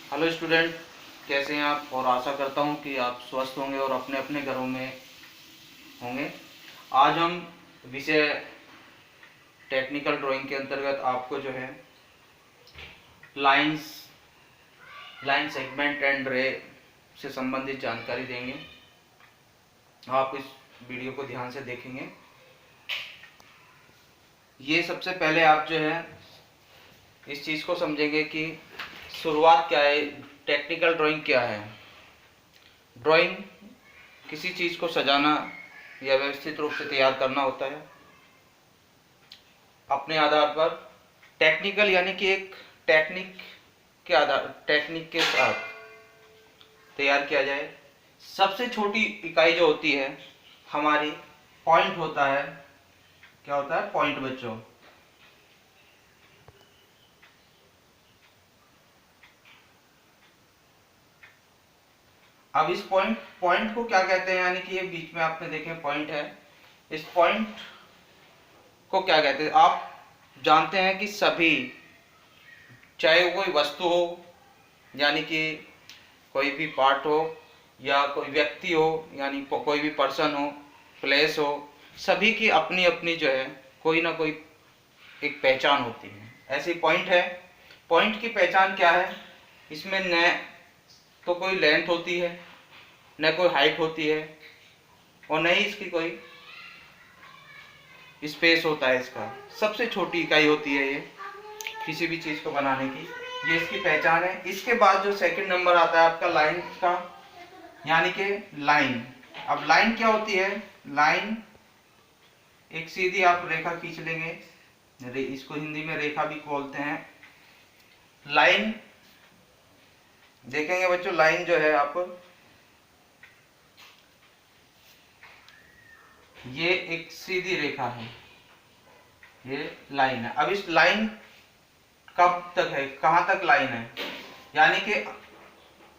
Hello student, कैसे हैं आप। और आशा करता हूं कि आप स्वस्थ होंगे और अपने अपने घरों में होंगे। आज हम विषय टेक्निकल ड्राइंग के अंतर्गत आपको जो है लाइंस लाइन सेगमेंट एंड रे से संबंधित जानकारी देंगे। आप इस वीडियो को ध्यान से देखेंगे। ये सबसे पहले आप जो है इस चीज़ को समझेंगे कि शुरुआत क्या है, टेक्निकल ड्राइंग क्या है। ड्राइंग किसी चीज़ को सजाना या व्यवस्थित रूप से तैयार करना होता है अपने आधार पर। टेक्निकल यानी कि एक टेक्निक के साथ तैयार किया जाए। सबसे छोटी इकाई जो होती है हमारी पॉइंट होता है। क्या होता है? पॉइंट बच्चों। अब इस पॉइंट को क्या कहते हैं, यानी कि ये बीच में आपने देखे पॉइंट है, इस पॉइंट को क्या कहते हैं? आप जानते हैं कि सभी, चाहे वो कोई वस्तु हो, यानी कि कोई भी पार्ट हो, या कोई व्यक्ति हो, यानी कोई भी पर्सन हो, प्लेस हो, सभी की अपनी अपनी जो है कोई ना कोई एक पहचान होती है। ऐसी पॉइंट है। पॉइंट की पहचान क्या है? इसमें न तो कोई लेंथ होती है, न कोई हाइट होती है, और न ही इसकी कोई स्पेस होता है। इसका सबसे छोटी इकाई होती है ये किसी भी चीज़ को बनाने की। ये इसकी पहचान है। इसके बाद जो सेकंड नंबर आता है आपका लाइन का, यानी कि लाइन। अब लाइन क्या होती है? लाइन एक सीधी आप रेखा खींच लेंगे, इसको हिंदी में रेखा भी बोलते हैं। लाइन देखेंगे बच्चों, लाइन जो है आप, ये एक सीधी रेखा है, ये लाइन है। अब इस लाइन कब तक है, कहां तक लाइन है, यानी कि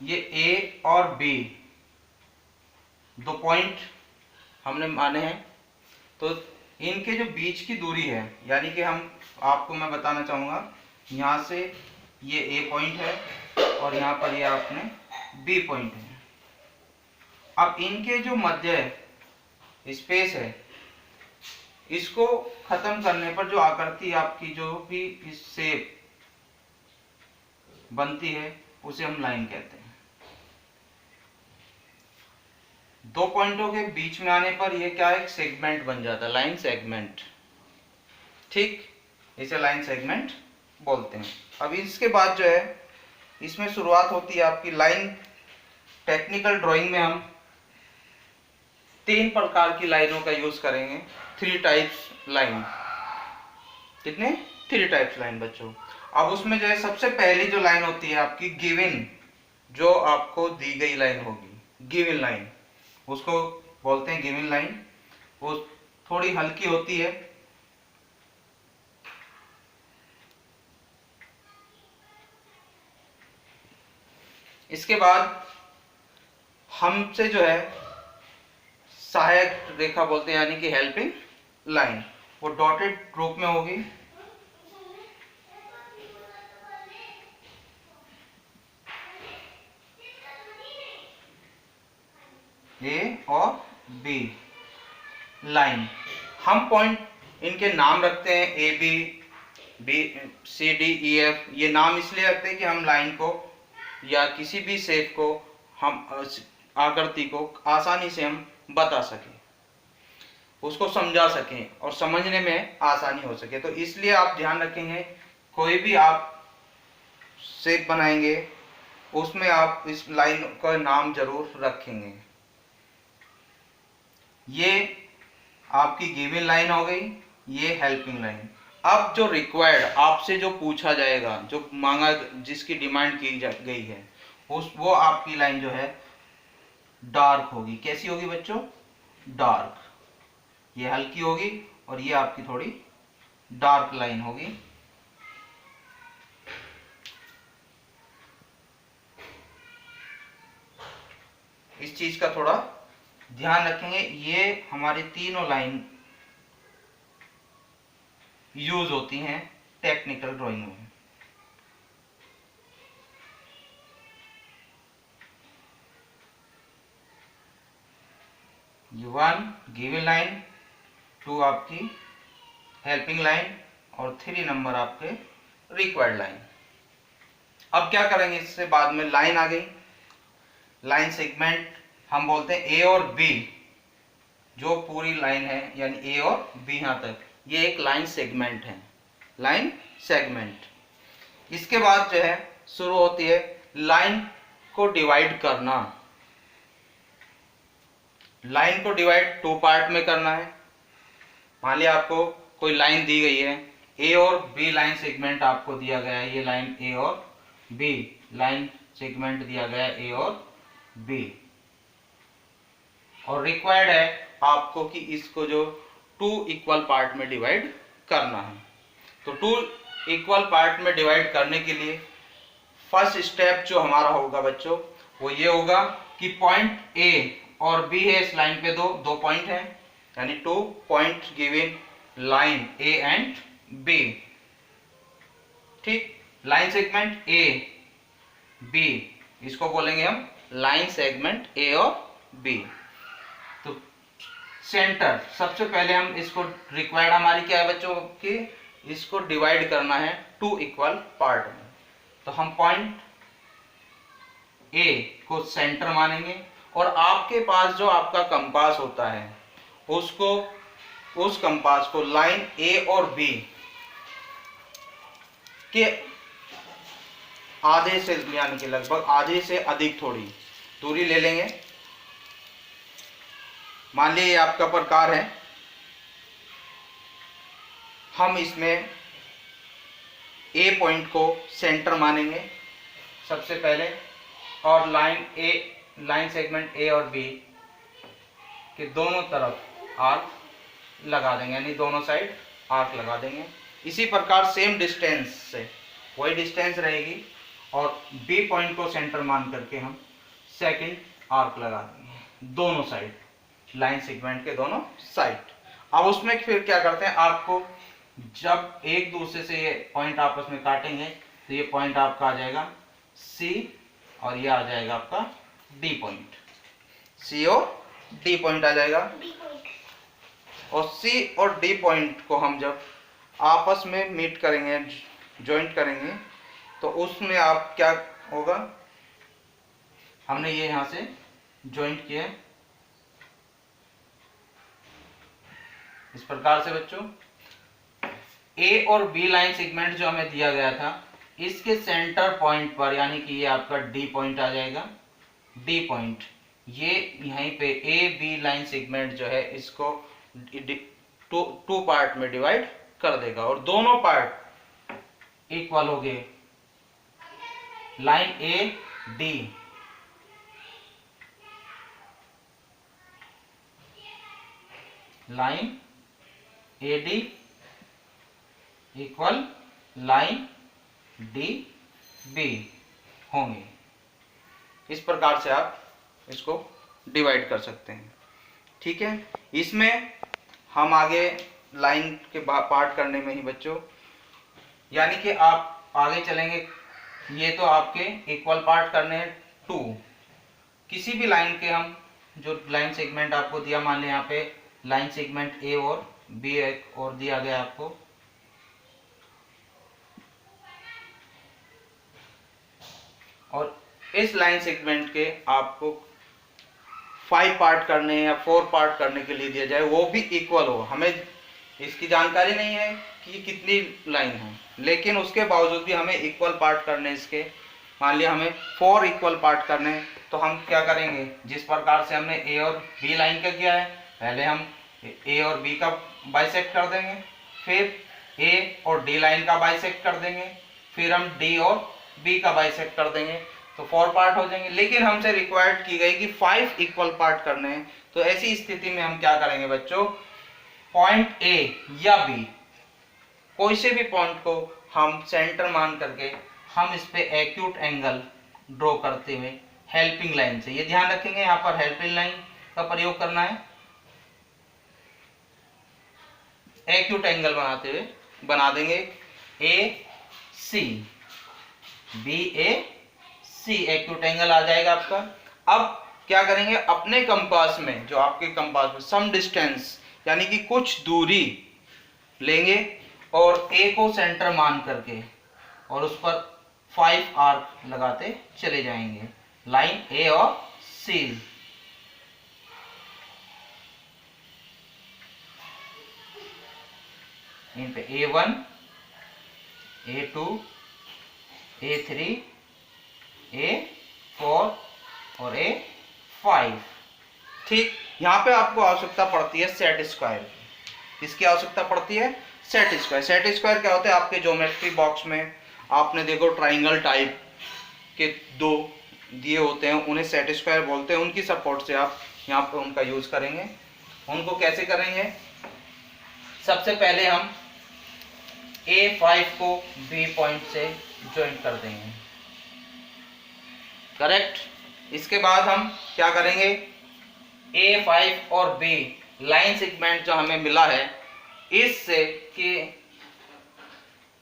ये ए और बी दो पॉइंट हमने माने हैं, तो इनके जो बीच की दूरी है, यानी कि आपको मैं बताना चाहूंगा, यहां से ये ए पॉइंट है और यहां पर ये आपने बी पॉइंट है। अब इनके जो मध्य स्पेस है, इसको खत्म करने पर जो आकृति आपकी जो भी इस शेप बनती है उसे हम लाइन कहते हैं। दो पॉइंटों के बीच में आने पर यह क्या, एक सेगमेंट बन जाता है, लाइन सेगमेंट। ठीक, इसे लाइन सेगमेंट बोलते हैं। अब इसके बाद जो है इसमें शुरुआत होती है आपकी लाइन। टेक्निकल ड्राइंग में हम 3 प्रकार की लाइनों का यूज करेंगे। 3 टाइप्स लाइन। कितने? 3 टाइप्स लाइन बच्चों। अब उसमें जो है सबसे पहली जो लाइन होती है आपकी गिवन, जो आपको दी गई लाइन होगी, गिवन लाइन, उसको बोलते हैं गिवन लाइन। वो थोड़ी हल्की होती है। इसके बाद हमसे जो है सहायक रेखा बोलते हैं, यानी कि हेल्पिंग लाइन, वो डॉटेड रूप में होगी। ए और बी लाइन। हम पॉइंट इनके नाम रखते हैं A B, B C D E F. ये नाम इसलिए रखते हैं कि हम लाइन को या किसी भी शेप को, हम आकृति को आसानी से हम बता सकें, उसको समझा सकें और समझने में आसानी हो सके। तो इसलिए आप ध्यान रखेंगे, कोई भी आप शेप बनाएंगे उसमें आप इस लाइन का नाम जरूर रखेंगे। ये आपकी गिवन लाइन हो गई, ये हेल्पिंग लाइन। अब जो रिक्वायर्ड, आपसे जो पूछा जाएगा, जो मांगा, जिसकी डिमांड की गई है, वो आपकी लाइन जो है डार्क होगी। कैसी होगी बच्चों? डार्क। ये हल्की होगी और ये आपकी थोड़ी डार्क लाइन होगी। इस चीज का थोड़ा ध्यान रखेंगे। ये हमारी तीनों लाइन यूज होती हैं टेक्निकल ड्राइंग में। गिवन लाइन, 2 आपकी हेल्पिंग लाइन और 3 नंबर आपके रिक्वायर्ड लाइन। अब क्या करेंगे, इससे बाद में लाइन आ गई, लाइन सेगमेंट हम बोलते हैं ए और बी, जो पूरी लाइन है यानी ए और बी यहां तक, ये एक लाइन सेगमेंट है, लाइन सेगमेंट। इसके बाद जो है शुरू होती है लाइन को डिवाइड करना। लाइन को डिवाइड 2 पार्ट में करना है। मान लिया आपको कोई लाइन दी गई है, ए और बी लाइन सेगमेंट आपको दिया गया है, ये लाइन ए और बी लाइन सेगमेंट दिया गया है, ए और बी, और रिक्वायर्ड है आपको कि इसको जो 2 इक्वल पार्ट में डिवाइड करना है। तो 2 इक्वल पार्ट में डिवाइड करने के लिए फर्स्ट स्टेप जो हमारा होगा बच्चों वो ये होगा कि पॉइंट ए और बी है, इस लाइन पे दो पॉइंट हैं, यानी 2 point given line A and B. ठीक, लाइन सेगमेंट ए बी, इसको बोलेंगे हम लाइन सेगमेंट ए और बी। तो सेंटर, सबसे पहले हम इसको रिक्वायर्ड हमारी क्या है बच्चों की, इसको डिवाइड करना है 2 इक्वल पार्ट में। तो हम पॉइंट ए को सेंटर मानेंगे और आपके पास जो आपका कंपास होता है उसको, उस कंपास को लाइन ए और बी के आधे से यानी कि लगभग आधे से अधिक थोड़ी दूरी ले लेंगे। मान लीजिए ये आपका प्रकार है, हम इसमें ए पॉइंट को सेंटर मानेंगे सबसे पहले, और लाइन सेगमेंट ए और बी के दोनों तरफ आर्क लगा देंगे, यानी दोनों साइड आर्क लगा देंगे। इसी प्रकार सेम डिस्टेंस से वही डिस्टेंस रहेगी और बी पॉइंट को सेंटर मान करके हम सेकंड आर्क लगा देंगे दोनों साइड, लाइन सेगमेंट के दोनों साइड। अब उसमें फिर क्या करते हैं, आपको जब एक दूसरे से ये पॉइंट आपस में काटेंगे तो ये पॉइंट आपका आ जाएगा सी और ये आ जाएगा आपका डी पॉइंट, सी और डी पॉइंट आ जाएगा। और सी और डी पॉइंट को हम जब आपस में मीट करेंगे, ज्वाइंट करेंगे, तो उसमें आप क्या होगा, हमने ये यहां से ज्वाइंट किया इस प्रकार से बच्चों। ए और बी लाइन सेगमेंट जो हमें दिया गया था, इसके सेंटर पॉइंट पर, यानी कि ये आपका डी पॉइंट आ जाएगा, डी पॉइंट ये यहीं पे ए बी लाइन सेगमेंट जो है इसको 2 पार्ट में डिवाइड कर देगा और दोनों पार्ट इक्वल हो गए। Line A D, line A D equal line D B होंगे। इस प्रकार से आप इसको डिवाइड कर सकते हैं। ठीक है, इसमें हम आगे लाइन के पार्ट करने में ही बच्चों, यानी कि आप आगे चलेंगे, ये तो आपके इक्वल पार्ट करने हैं 2, किसी भी लाइन के हम जो लाइन सेगमेंट आपको दिया, मान लें यहाँ पे लाइन सेगमेंट ए और बी और दिया गया आपको, और इस लाइन सेगमेंट के आपको 5 पार्ट करने या 4 पार्ट करने के लिए दिया जाए, वो भी इक्वल हो। हमें इसकी जानकारी नहीं है कि कितनी लाइन है, लेकिन उसके बावजूद भी हमें इक्वल पार्ट करने इसके, मान लिया हमें 4 इक्वल पार्ट करने, तो हम क्या करेंगे, जिस प्रकार से हमने ए और बी लाइन का किया है, पहले हम ए और बी का बाइसेक्ट कर देंगे, फिर ए और डी लाइन का बाइसेक्ट कर देंगे, फिर हम डी और बी का बाइसेक्ट कर देंगे, तो 4 पार्ट हो जाएंगे। लेकिन हमसे रिक्वायर्ड की गई कि 5 इक्वल पार्ट करने हैं, तो ऐसी स्थिति में हम क्या करेंगे बच्चों, पॉइंट ए या बी, कोई से भी पॉइंट को हम सेंटर मान करके हम इस पे एक्यूट एंगल ड्रॉ करते हुए हेल्पिंग लाइन से, ये ध्यान रखेंगे यहाँ पर हेल्पिंग लाइन का प्रयोग करना है, एक्यूट एंगल बनाते हुए बना देंगे ए सी, बी ए सी एक्यूट एंगल आ जाएगा आपका। अब क्या करेंगे, अपने कंपास में, जो आपके कंपास में सम डिस्टेंस यानी कि कुछ दूरी लेंगे और ए को सेंटर मान करके और उस पर 5 आर्क लगाते चले जाएंगे, लाइन ए और सी। इन पे A1, A2, A3, A4 और A5। ठीक, यहाँ पे आपको आवश्यकता पड़ती है सेट स्क्वायर। किसकी आवश्यकता पड़ती है, सेट स्क्वायर। सेट स्क्वायर क्या होता है, आपके ज्योमेट्री बॉक्स में आपने देखो ट्राइंगल टाइप के दो दिए होते हैं, उन्हें सेट स्क्वायर बोलते हैं। उनकी सपोर्ट से आप यहाँ पे उनका यूज करेंगे। उनको कैसे करेंगे, सबसे पहले हम A5 को B पॉइंट से ज्वाइन कर देंगे, करेक्ट। इसके बाद हम क्या करेंगे, A5 और B लाइन सेगमेंट जो हमें मिला है इससे कि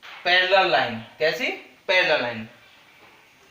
पैरेलल लाइन, कैसी पैरेलल लाइन,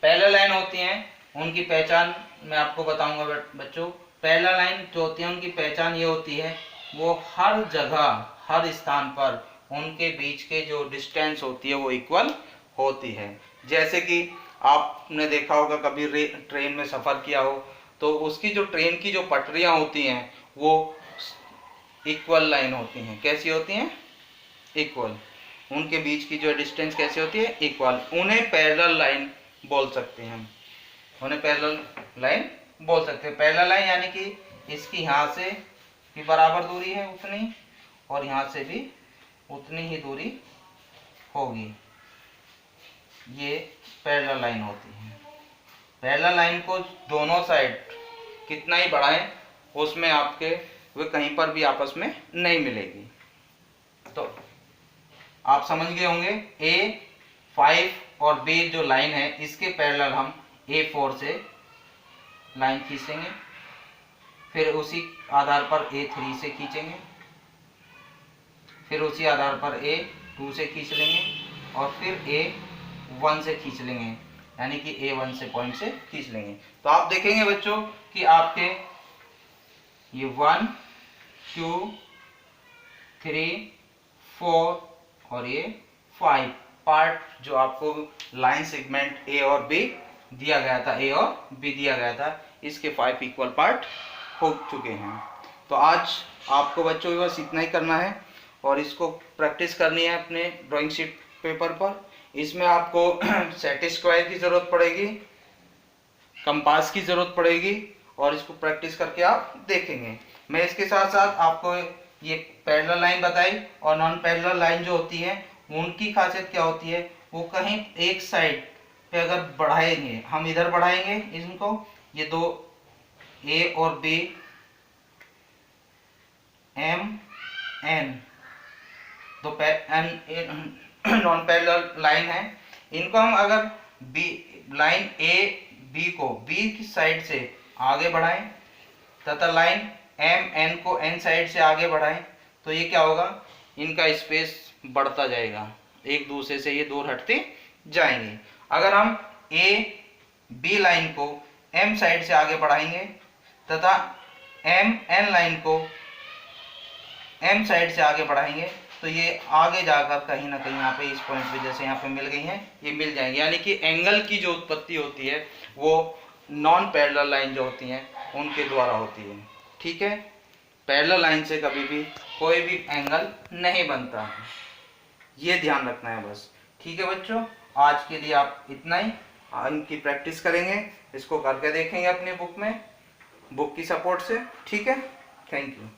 पैरेलल लाइन होती हैं उनकी पहचान मैं आपको बताऊंगा बच्चों। पैरेलल लाइन जो होती है उनकी पहचान ये होती है, वो हर जगह हर स्थान पर उनके बीच के जो डिस्टेंस होती है वो इक्वल होती है। जैसे कि आपने देखा होगा कभी ट्रेन में सफ़र किया हो तो उसकी जो ट्रेन की जो पटरियां होती हैं वो इक्वल लाइन होती हैं। कैसी होती हैं, इक्वल। उनके बीच की जो डिस्टेंस कैसी होती है, इक्वल। उन्हें पैरेलल लाइन बोल सकते हैं हम, उन्हें पैरेलल लाइन बोल सकते हैं। पैरेलल लाइन यानी कि इसकी यहाँ से भी बराबर दूरी है उतनी और यहाँ से भी उतनी ही दूरी होगी, ये पैरेलल लाइन होती है। पैरेलल लाइन को दोनों साइड कितना ही बढ़ाएं उसमें आपके वे कहीं पर भी आपस में नहीं मिलेगी। तो आप समझ गए होंगे, A5 और B जो लाइन है इसके पैरेलल हम A4 से लाइन खींचेंगे, फिर उसी आधार पर A3 से खींचेंगे, फिर उसी आधार पर A2 से खींच लेंगे और फिर A1 से खींच लेंगे, यानी कि A1 से पॉइंट से खींच लेंगे। तो आप देखेंगे बच्चों कि आपके ये 1, 2, 3, 4 और ये 5 पार्ट जो आपको लाइन सेगमेंट A और B दिया गया था, A और B दिया गया था, इसके 5 इक्वल पार्ट हो चुके हैं। तो आज आपको बच्चों बस इतना ही करना है और इसको प्रैक्टिस करनी है अपने ड्राइंग शीट पेपर पर। इसमें आपको सेट स्क्वायर की ज़रूरत पड़ेगी, कंपास की ज़रूरत पड़ेगी और इसको प्रैक्टिस करके आप देखेंगे। मैं इसके साथ साथ आपको ये पैरेलल लाइन बताई और नॉन पैरेलल लाइन जो होती है उनकी खासियत क्या होती है, वो कहीं एक साइड पे अगर बढ़ाएंगे, हम इधर बढ़ाएंगे इनको, ये दो A और B M N दो नॉन पैरेलल लाइन है, इनको हम अगर B लाइन A B को B की साइड से आगे बढ़ाएं तथा लाइन M N को N साइड से आगे बढ़ाएं तो ये क्या होगा, इनका स्पेस बढ़ता जाएगा, एक दूसरे से ये दूर हटते जाएंगे। अगर हम A B लाइन को M साइड से आगे बढ़ाएंगे तथा M N लाइन को M साइड से आगे बढ़ाएंगे तो ये आगे जाकर कहीं ना कहीं यहाँ पे इस पॉइंट पे जैसे यहाँ पे मिल गई हैं, ये मिल जाएंगे। यानी कि एंगल की जो उत्पत्ति होती है वो नॉन पैरेलल लाइन जो होती हैं उनके द्वारा होती है। ठीक है, पैरेलल लाइन से कभी भी कोई भी एंगल नहीं बनता है, ये ध्यान रखना है बस। ठीक है बच्चों, आज के लिए आप इतना ही, इनकी प्रैक्टिस करेंगे, इसको करके देखेंगे अपनी बुक में, बुक की सपोर्ट से। ठीक है, थैंक यू।